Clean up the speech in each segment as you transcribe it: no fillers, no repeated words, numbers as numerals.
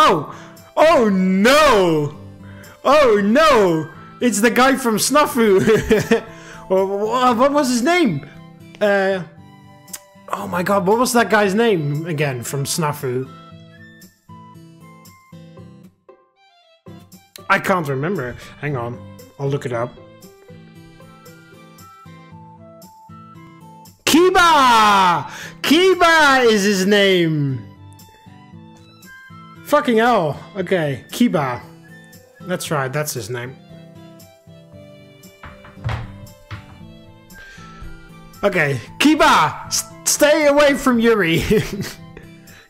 Oh! Oh no! Oh no! It's the guy from Snafu! What was his name? Oh my god, what was that guy's name again from Snafu? I can't remember. Hang on, I'll look it up. Kiba! Kiba is his name! Fucking hell. Okay, Kiba. That's right, that's his name. Okay, Kiba! Stay away from Yuri!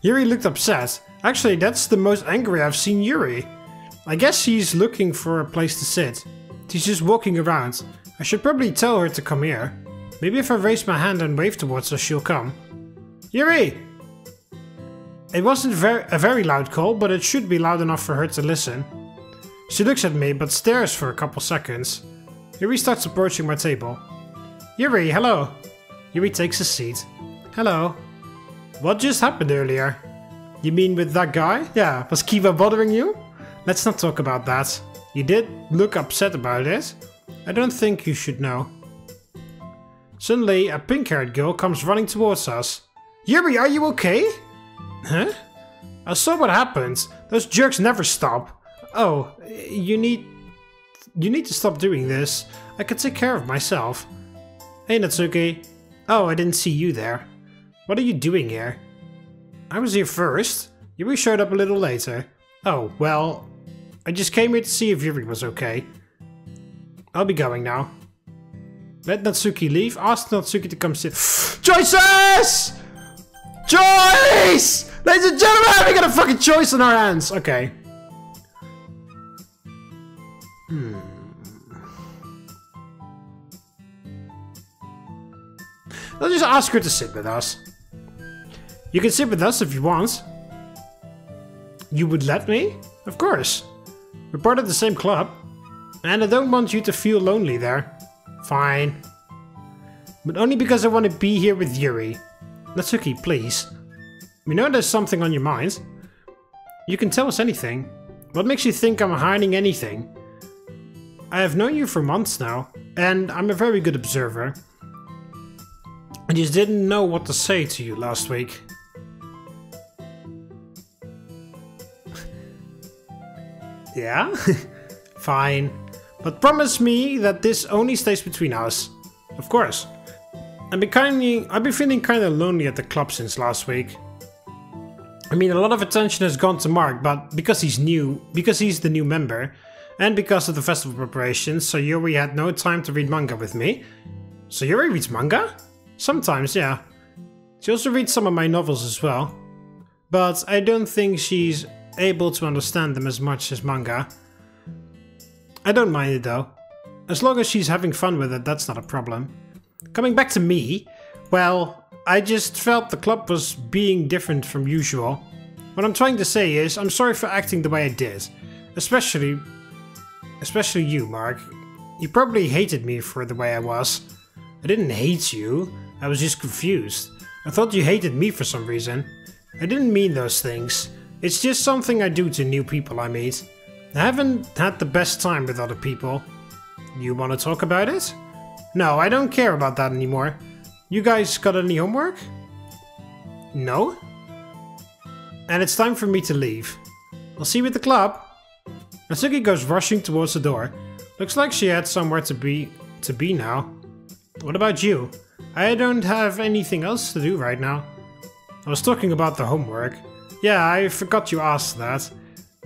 Yuri looked upset. Actually, that's the most angry I've seen Yuri. I guess she's looking for a place to sit. She's just walking around. I should probably tell her to come here. Maybe if I raise my hand and wave towards her, she'll come. Yuri! It wasn't a very loud call, but it should be loud enough for her to listen. She looks at me, but stares for a couple seconds. Yuri starts approaching my table. Yuri, hello! Yuri takes a seat. Hello. What just happened earlier? You mean with that guy? Yeah, was Kiba bothering you? Let's not talk about that. You did look upset about it. I don't think you should know. Suddenly, a pink-haired girl comes running towards us. Yuri, are you okay? Huh? I saw what happened. Those jerks never stop. Oh, you need to stop doing this. I can take care of myself. Hey, Natsuki. Oh, I didn't see you there. What are you doing here? I was here first. Yuri showed up a little later. Oh, well, I just came here to see if Yuri was okay. I'll be going now. Let Natsuki leave. Ask Natsuki to come sit. Choices! Choice! Ladies and gentlemen, we got a fucking choice on our hands. Okay. I'll just ask her to sit with us. You can sit with us if you want. You would let me? Of course. We're part of the same club. And I don't want you to feel lonely there. Fine. But only because I want to be here with Yuri. Natsuki, please. We know there's something on your mind. You can tell us anything. What makes you think I'm hiding anything? I have known you for months now, and I'm a very good observer. I just didn't know what to say to you last week. Yeah? Fine. But promise me that this only stays between us. Of course. I've been feeling kinda lonely at the club since last week. I mean, a lot of attention has gone to Mark, but because he's the new member, and because of the festival preparations, so Yuri had no time to read manga with me. So Yuri reads manga? Sometimes, yeah. She also reads some of my novels as well. But I don't think she's able to understand them as much as manga. I don't mind it though. As long as she's having fun with it, that's not a problem. Coming back to me, well, I just felt the club was being different from usual. What I'm trying to say is, I'm sorry for acting the way I did. Especially you, Mark. You probably hated me for the way I was. I didn't hate you, I was just confused. I thought you hated me for some reason. I didn't mean those things. It's just something I do to new people I meet. I haven't had the best time with other people. You want to talk about it? No, I don't care about that anymore. You guys got any homework? No? And it's time for me to leave. I'll see you at the club. Natsuki goes rushing towards the door. Looks like she had somewhere to be now. What about you? I don't have anything else to do right now. I was talking about the homework. Yeah, I forgot you asked that.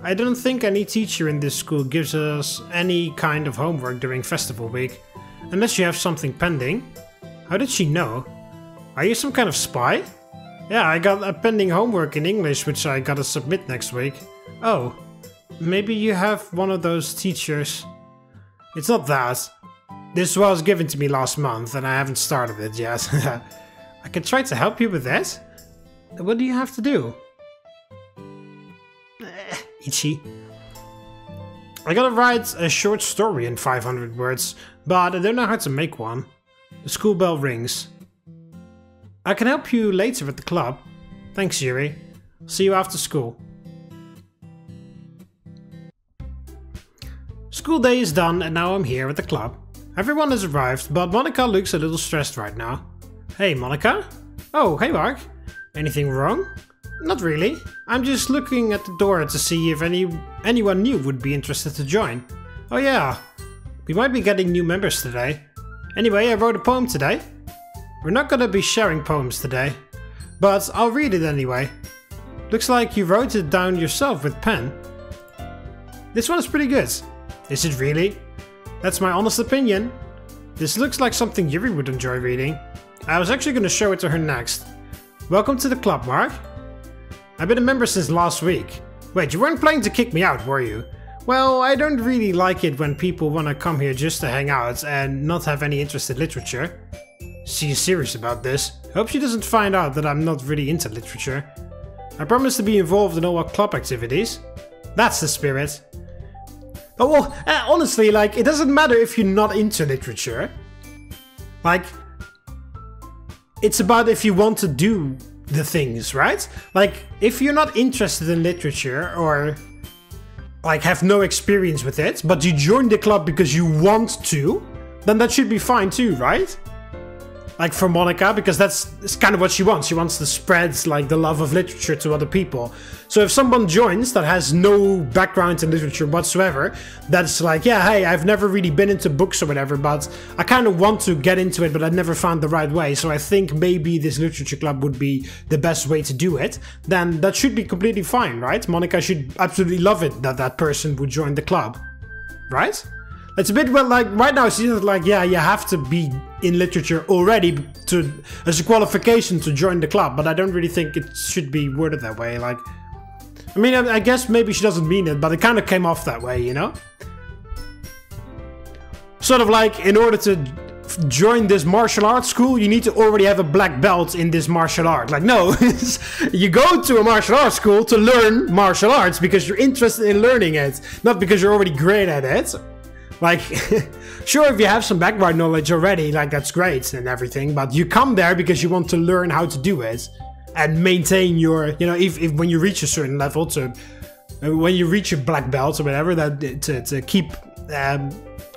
I don't think any teacher in this school gives us any kind of homework during festival week. Unless you have something pending. How did she know? Are you some kind of spy? Yeah, I got a pending homework in English which I gotta submit next week. Oh, maybe you have one of those teachers. It's not that. This was given to me last month and I haven't started it yet. I can try to help you with that. What do you have to do? Itchy. I gotta write a short story in 500 words, but I don't know how to make one. The school bell rings. I can help you later at the club. Thanks, Yuri. See you after school. school day is done and now I'm here at the club. Everyone has arrived, but Monica looks a little stressed right now. Hey Monica? Oh, hey Mark. Anything wrong? Not really. I'm just looking at the door to see if anyone new would be interested to join. Oh yeah, we might be getting new members today. Anyway, I wrote a poem today. We're not gonna be sharing poems today, but I'll read it anyway. Looks like you wrote it down yourself with pen. This one's pretty good. Is it really? That's my honest opinion. This looks like something Yuri would enjoy reading. I was actually gonna show it to her next. Welcome to the club, Mark. I've been a member since last week. Wait, you weren't planning to kick me out, were you? Well, I don't really like it when people wanna come here just to hang out and not have any interest in literature. She's serious about this. Hope she doesn't find out that I'm not really into literature. I promise to be involved in all our club activities. That's the spirit. Oh well, honestly, like, it doesn't matter if you're not into literature. Like, it's about if you want to do the things, right? Like, if you're not interested in literature or like have no experience with it, but you join the club because you want to, then that should be fine too, right? Like for Monica, because that's kind of what she wants. She wants to spread like the love of literature to other people. So if someone joins that has no background in literature whatsoever, that's like, yeah, hey, I've never really been into books or whatever, but I kind of want to get into it, but I never found the right way. So I think maybe this literature club would be the best way to do it. Then that should be completely fine, right? Monica should absolutely love it that that person would join the club, right? It's a bit well, like right now she's like, yeah, you have to be in literature already as a qualification to join the club, but I don't really think it should be worded that way. Like, I mean, I guess maybe she doesn't mean it, but it kind of came off that way, you know? Sort of like, in order to join this martial arts school, you need to already have a black belt in this martial art. Like, no, you go to a martial arts school to learn martial arts because you're interested in learning it, not because you're already great at it. Like, sure, if you have some background knowledge already, like, that's great and everything, but you come there because you want to learn how to do it and maintain your, you know, if when you reach a certain level, when you reach a black belt or whatever, that to keep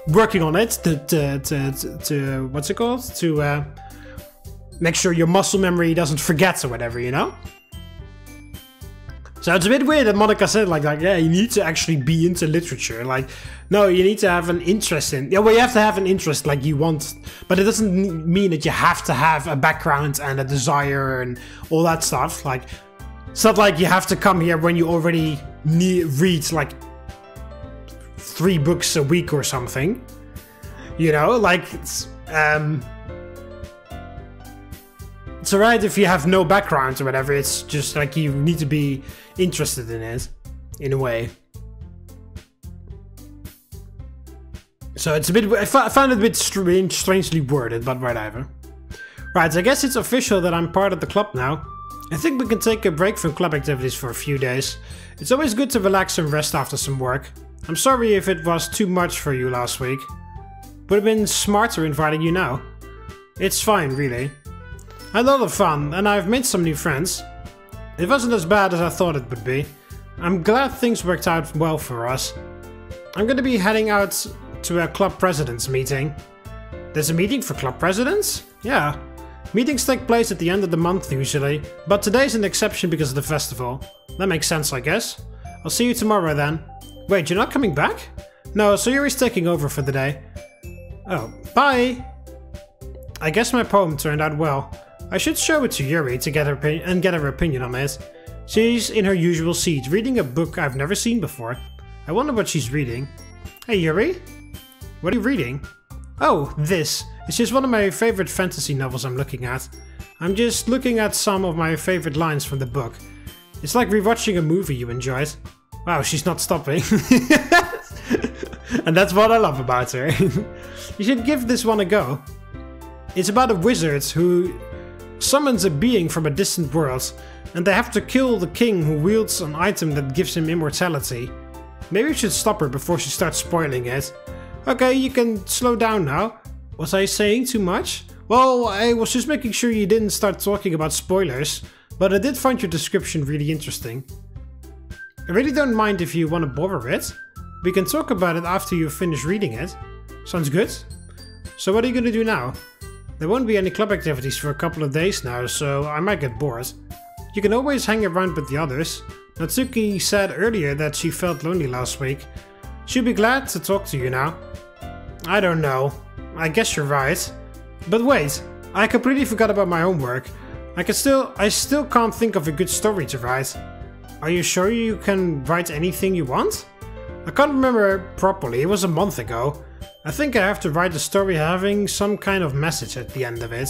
working on it, to what's it called? To make sure your muscle memory doesn't forget or whatever, you know? So it's a bit weird that Monica said like, yeah, you need to actually be into literature. Like, no, you need to have an interest in... Yeah, well, you have to have an interest like you want. But it doesn't mean that you have to have a background and a desire and all that stuff. Like, it's not like you have to come here when you already read like 3 books a week or something. You know, like, it's alright if you have no background or whatever. It's just like you need to be interested in it, in a way. So it's a bit... I found it a bit strangely worded, but whatever. Right, I guess it's official that I'm part of the club now. I think we can take a break from club activities for a few days. It's always good to relax and rest after some work. I'm sorry if it was too much for you last week. Would have been smarter inviting you now. It's fine, really. I had a lot of fun, and I've made some new friends. It wasn't as bad as I thought it would be. I'm glad things worked out well for us. I'm gonna be heading out to a club president's meeting. There's a meeting for club presidents? Yeah. Meetings take place at the end of the month usually, but today's an exception because of the festival. That makes sense, I guess. I'll see you tomorrow then. Wait, you're not coming back? No, so Yuri's taking over for the day. Oh, bye! I guess my poem turned out well. I should show it to Yuri to get her opinion on it. She's in her usual seat, reading a book I've never seen before. I wonder what she's reading. Hey Yuri? What are you reading? Oh, this. It's just one of my favorite fantasy novels I'm looking at. I'm just looking at some of my favorite lines from the book. It's like rewatching a movie you enjoyed. Wow, she's not stopping. And that's what I love about her. You should give this one a go. It's about a wizard who summons a being from a distant world, and they have to kill the king who wields an item that gives him immortality. Maybe we should stop her before she starts spoiling it. Okay, you can slow down now. Was I saying too much? Well, I was just making sure you didn't start talking about spoilers, but I did find your description really interesting. I really don't mind if you want to borrow it. We can talk about it after you finish reading it. Sounds good. So what are you gonna do now? There won't be any club activities for a couple of days now, so I might get bored. You can always hang around with the others. Natsuki said earlier that she felt lonely last week. She'll be glad to talk to you now. I don't know. I guess you're right. But wait, I completely forgot about my homework. I still can't think of a good story to write. Are you sure you can write anything you want? I can't remember properly, it was a month ago. I think I have to write a story having some kind of message at the end of it.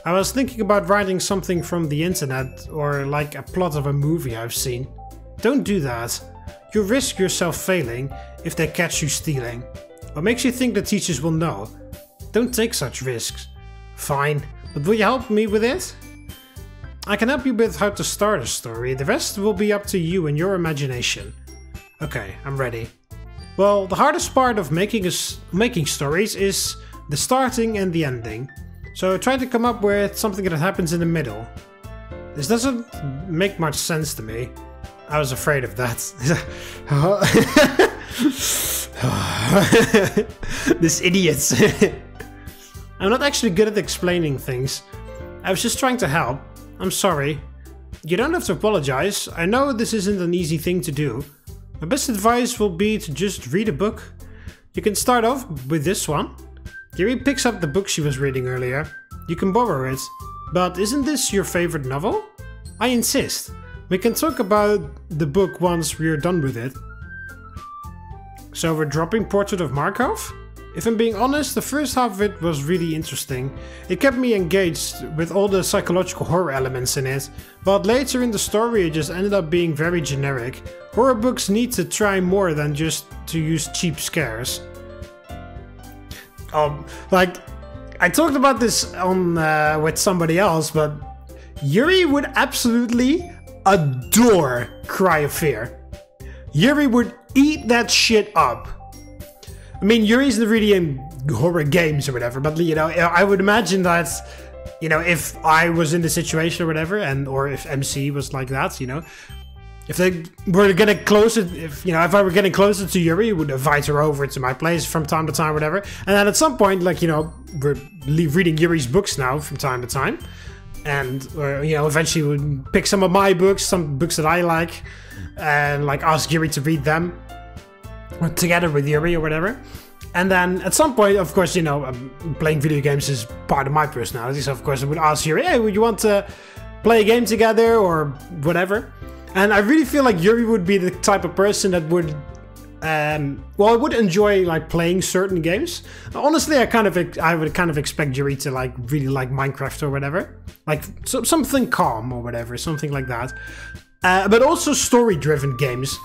I was thinking about writing something from the internet or like a plot of a movie I've seen. Don't do that. You risk yourself failing if they catch you stealing. What makes you think the teachers will know? Don't take such risks. Fine, but will you help me with it? I can help you with how to start a story, the rest will be up to you and your imagination. Okay, I'm ready. Well, the hardest part of making stories is the starting and the ending. So try to come up with something that happens in the middle. This doesn't make much sense to me. I was afraid of that. This idiot. I'm not actually good at explaining things. I was just trying to help. I'm sorry. You don't have to apologize. I know this isn't an easy thing to do. My best advice will be to just read a book. You can start off with this one. Yuri picks up the book she was reading earlier. You can borrow it. But isn't this your favorite novel? I insist. We can talk about the book once we're done with it. So we're dropping Portrait of Markov? If I'm being honest, the first half of it was really interesting. It kept me engaged with all the psychological horror elements in it, but later in the story it just ended up being very generic. Horror books need to try more than just to use cheap scares. Like, I talked about this on with somebody else, but Yuri would absolutely adore Cry of Fear. Yuri would eat that shit up. I mean, Yuri's not really in horror games or whatever, but you know, I would imagine that, you know, if I was in the situation or whatever, or if MC was like that, you know, if they were getting closer, if I were getting closer to Yuri, I would invite her over to my place from time to time, whatever. And then at some point, like, you know, we're reading Yuri's books now from time to time, and you know, eventually we'd pick some of my books, some books that I like, and like ask Yuri to read them together with Yuri or whatever. And then at some point, of course, you know, playing video games is part of my personality, so of course I would ask Yuri, hey, would you want to play a game together or whatever? And I really feel like Yuri would be the type of person that would well, I would enjoy like playing certain games. Honestly, I would kind of expect Yuri to like really like Minecraft or whatever, like something calm or whatever, something like that. But also story-driven games.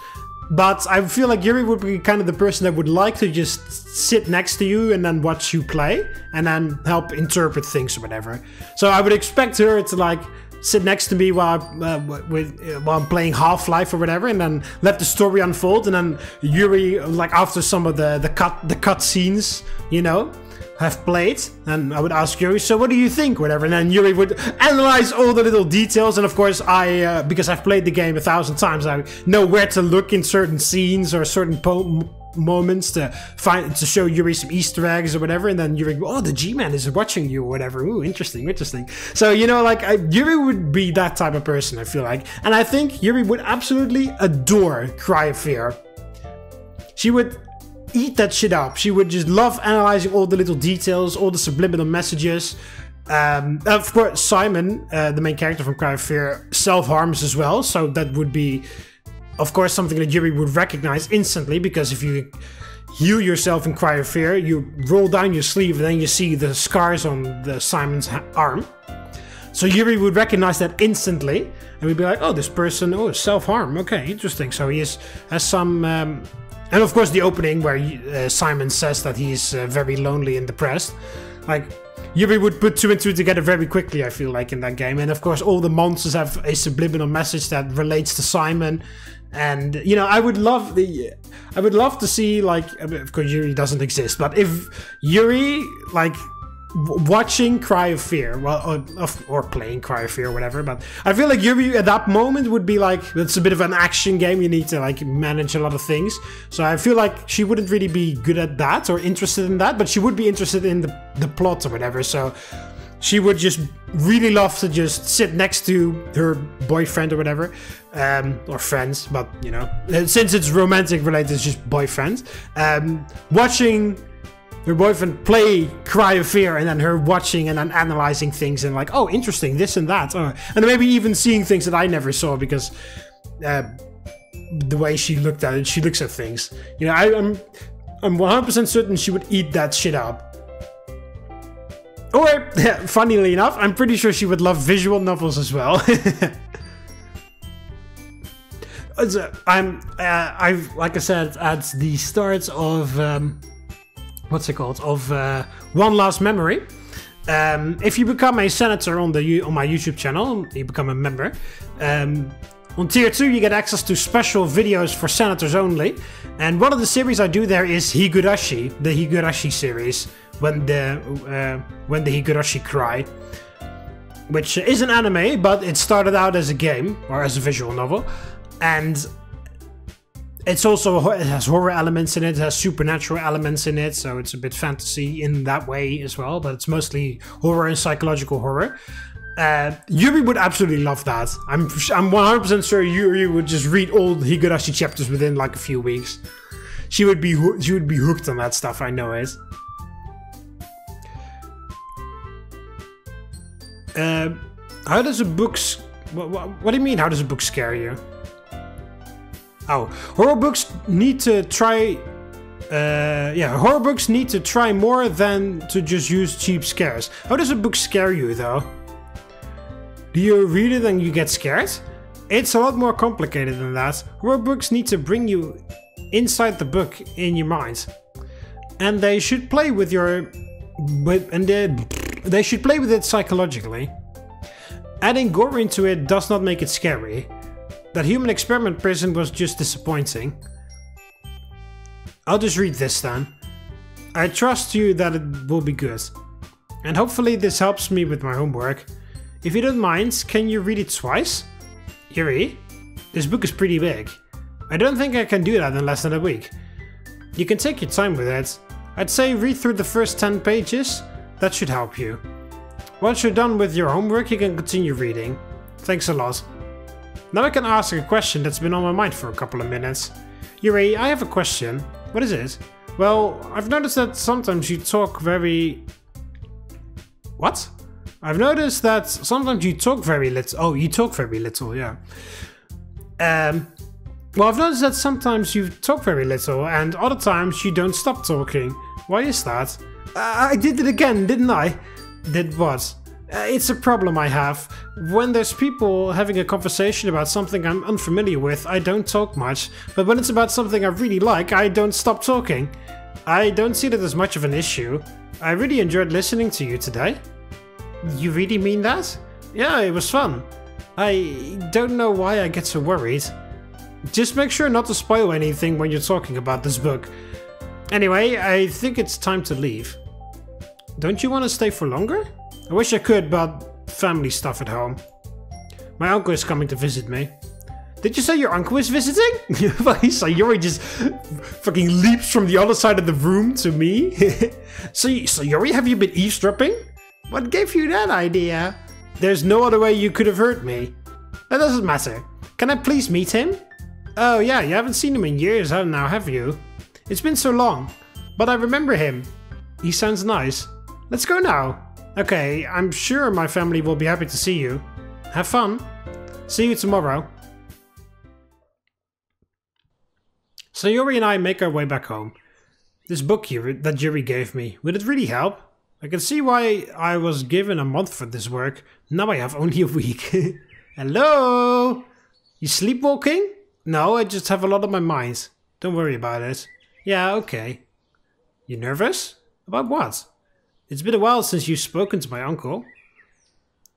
But I feel like Yuri would be kind of the person that would like to just sit next to you and then watch you play and then help interpret things or whatever. So I would expect her to like sit next to me while I'm playing Half-Life or whatever, and then let the story unfold. And then Yuri, like after some of the cut scenes, you know, have played, and I would ask Yuri, so what do you think, whatever, and then Yuri would analyze all the little details, and of course I, because I've played the game 1,000 times, I know where to look in certain scenes or certain moments to show Yuri some Easter eggs or whatever, and then Yuri, oh, the G-Man is watching you or whatever, ooh, interesting. So, you know, like, Yuri would be that type of person, I feel like, and I think Yuri would absolutely adore Cry of Fear. She would eat that shit up. She would just love analyzing all the little details, all the subliminal messages. Of course, Simon, the main character from Cry of Fear, self-harms as well, so that would be, of course, something that Yuri would recognize instantly, because if you heal yourself in Cry of Fear, you roll down your sleeve and then you see the scars on Simon's arm. So Yuri would recognize that instantly, and we'd be like, oh, this person, oh, self-harm, okay, interesting. So he has some... and of course the opening where Simon says that he's very lonely and depressed. Like, Yuri would put 2 and 2 together very quickly, I feel like, in that game. And of course all the monsters have a subliminal message that relates to Simon. And, you know, I would love to see, like, of course Yuri doesn't exist, but if Yuri, like, watching Cry of Fear, well, or playing Cry of Fear or whatever, but I feel like Yuri at that moment would be like, it's a bit of an action game, you need to like manage a lot of things, so I feel like she wouldn't really be good at that or interested in that, but she would be interested in the plot or whatever, so she would just really love to just sit next to her boyfriend or whatever, or friends, but you know, since it's romantic related, it's just boyfriend, watching her boyfriend play Cry of Fear, and then her watching and then analyzing things and like, oh, interesting, this and that. And maybe even seeing things that I never saw because the way she looked at it, she looks at things. You know, I'm 100% certain she would eat that shit up. Or, funnily enough, I'm pretty sure she would love visual novels as well. I've, like I said, at the start of... what's it called? Of One Last Memory. If you become a senator on my YouTube channel, you become a member. On tier 2, you get access to special videos for senators only. And one of the series I do there is Higurashi, the Higurashi series, when the Higurashi cry, which is an anime, but it started out as a game or as a visual novel, and it has horror elements in it, it has supernatural elements in it, so it's a bit fantasy in that way as well, but it's mostly horror and psychological horror. Yuri would absolutely love that. I'm 100% sure Yuri would just read all the Higurashi chapters within like a few weeks. She would be hooked on that stuff, I know it. How does a book... What do you mean, how does a book scare you? Oh, horror books need to try... horror books need to try more than to just use cheap scares. How does a book scare you, though? Do you read it and you get scared? It's a lot more complicated than that. Horror books need to bring you inside the book in your mind. And they should play with they should play with it psychologically. Adding gore into it does not make it scary. That human experiment prison was just disappointing. I'll just read this then. I trust you that it will be good. And hopefully this helps me with my homework. If you don't mind, can you read it twice? Yuri, this book is pretty big. I don't think I can do that in less than a week. You can take your time with it. I'd say read through the first 10 pages. That should help you. Once you're done with your homework, you can continue reading. Thanks a lot. Now I can ask a question that's been on my mind for a couple of minutes. Yuri, I have a question. What is it? Well, I've noticed that sometimes you talk very... What? I've noticed that sometimes you talk very little. Oh, you talk very little, yeah. Well, I've noticed that sometimes you talk very little and other times you don't stop talking. Why is that? I did it again, didn't I? Did what? It's a problem I have. When there's people having a conversation about something I'm unfamiliar with, I don't talk much. But when it's about something I really like, I don't stop talking. I don't see that as much of an issue. I really enjoyed listening to you today. You really mean that? Yeah, it was fun. I don't know why I get so worried. Just make sure not to spoil anything when you're talking about this book. Anyway, I think it's time to leave. Don't you want to stay for longer? I wish I could, but family stuff at home. My uncle is coming to visit me. Did you say your uncle is visiting? So Yuri just fucking leaps from the other side of the room to me. So Yuri, have you been eavesdropping? What gave you that idea? There's no other way you could have heard me. That doesn't matter. Can I please meet him? Oh yeah, you haven't seen him in years now, have you? It's been so long. But I remember him. He sounds nice. Let's go now. Okay, I'm sure my family will be happy to see you. Have fun. See you tomorrow. So Yuri and I make our way back home. This book that Yuri gave me, would it really help? I can see why I was given a month for this work. Now I have only a week. Hello? You sleepwalking? No, I just have a lot on my mind. Don't worry about it. Yeah, okay. You nervous? About what? It's been a while since you've spoken to my uncle.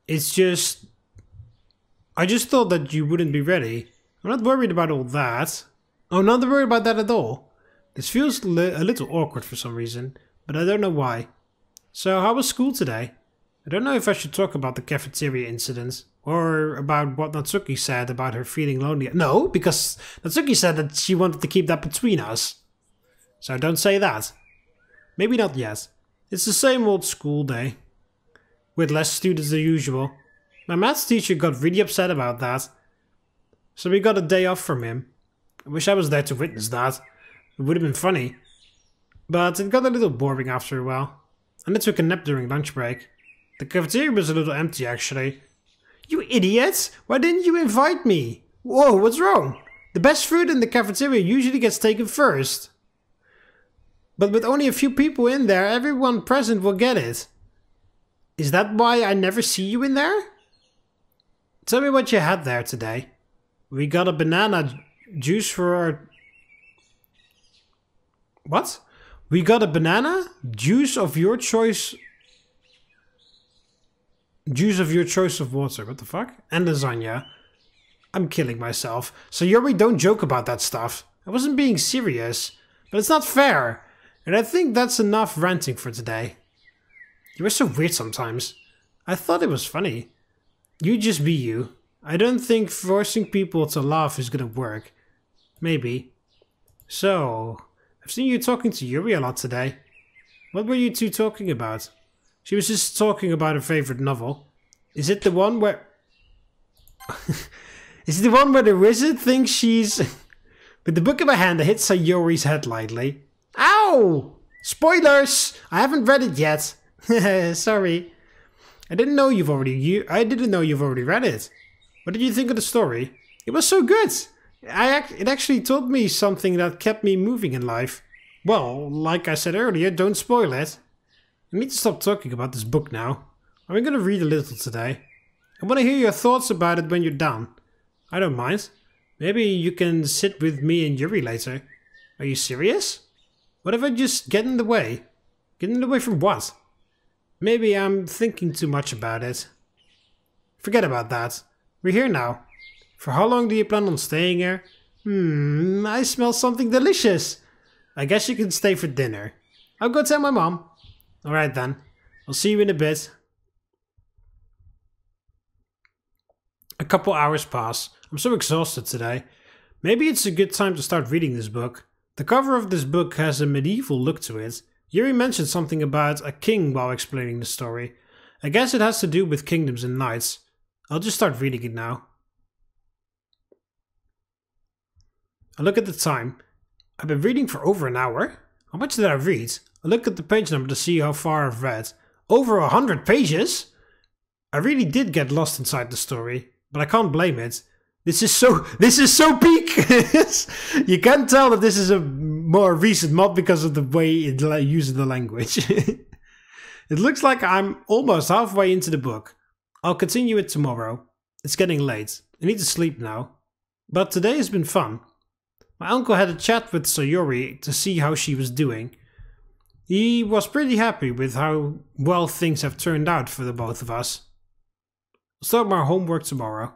It's just... I just thought that you wouldn't be ready. I'm not worried about all that. Oh, not worried about that at all. This feels a little awkward for some reason, but I don't know why. So how was school today? I don't know if I should talk about the cafeteria incident, or about what Natsuki said about her feeling lonely. No, because Natsuki said that she wanted to keep that between us. So don't say that. Maybe not yet. It's the same old school day, with less students than usual. My maths teacher got really upset about that, so we got a day off from him. I wish I was there to witness that. It would have been funny. But it got a little boring after a while, and I took a nap during lunch break. The cafeteria was a little empty actually. You idiot! Why didn't you invite me? Whoa, what's wrong? The best food in the cafeteria usually gets taken first. But with only a few people in there, everyone present will get it. Is that why I never see you in there? Tell me what you had there today. We got a banana juice for our... What? We got a banana juice of your choice... Juice of your choice of water. What the fuck? And lasagna. I'm killing myself. So Yuri, don't joke about that stuff. I wasn't being serious. But it's not fair. And I think that's enough ranting for today. You are so weird sometimes. I thought it was funny. You just be you. I don't think forcing people to laugh is gonna work. Maybe. So, I've seen you talking to Yuri a lot today. What were you two talking about? She was just talking about her favorite novel. Is it the one where... Is it the one where the wizard thinks she's... With the book in my hand, I hit Sayori's head lightly. Ow! Spoilers! I haven't read it yet. Sorry. I didn't know you've already read it. What did you think of the story? It was so good. It actually told me something that kept me moving in life. Well, like I said earlier, don't spoil it. I need to stop talking about this book now. I'm going to read a little today. I want to hear your thoughts about it when you're done. I don't mind. Maybe you can sit with me and Yuri later. Are you serious? What if I just get in the way? Get in the way from what? Maybe I'm thinking too much about it. Forget about that. We're here now. For how long do you plan on staying here? I smell something delicious. I guess you can stay for dinner. I'll go tell my mom. Alright then. I'll see you in a bit. A couple hours pass. I'm so exhausted today. Maybe it's a good time to start reading this book. The cover of this book has a medieval look to it. Yuri mentioned something about a king while explaining the story. I guess it has to do with kingdoms and knights. I'll just start reading it now. I look at the time. I've been reading for over an hour. How much did I read? I look at the page number to see how far I've read. Over 100 pages? I really did get lost inside the story, but I can't blame it. This is so peak! You can tell that this is a more recent mod because of the way it uses the language. It looks like I'm almost halfway into the book. I'll continue it tomorrow. It's getting late. I need to sleep now. But today has been fun. My uncle had a chat with Sayori to see how she was doing. He was pretty happy with how well things have turned out for the both of us. I'll start my homework tomorrow.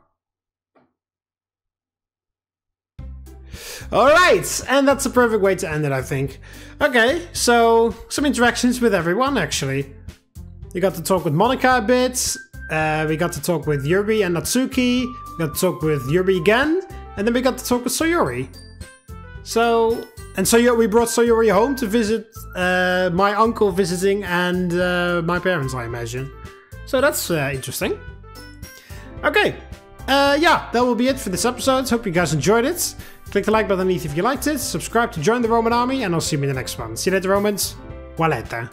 Alright, and that's a perfect way to end it, I think. Okay, so some interactions with everyone, actually. We got to talk with Monica a bit. We got to talk with Yuri and Natsuki. We got to talk with Yuri again. And then we got to talk with Sayori. We brought Sayori home to visit my uncle visiting and my parents, I imagine. So that's interesting. Okay, yeah, that will be it for this episode. Hope you guys enjoyed it. Click the like button underneath if you liked it. Subscribe to join the Roman army, and I'll see you in the next one. See you later, Romans. Waleta.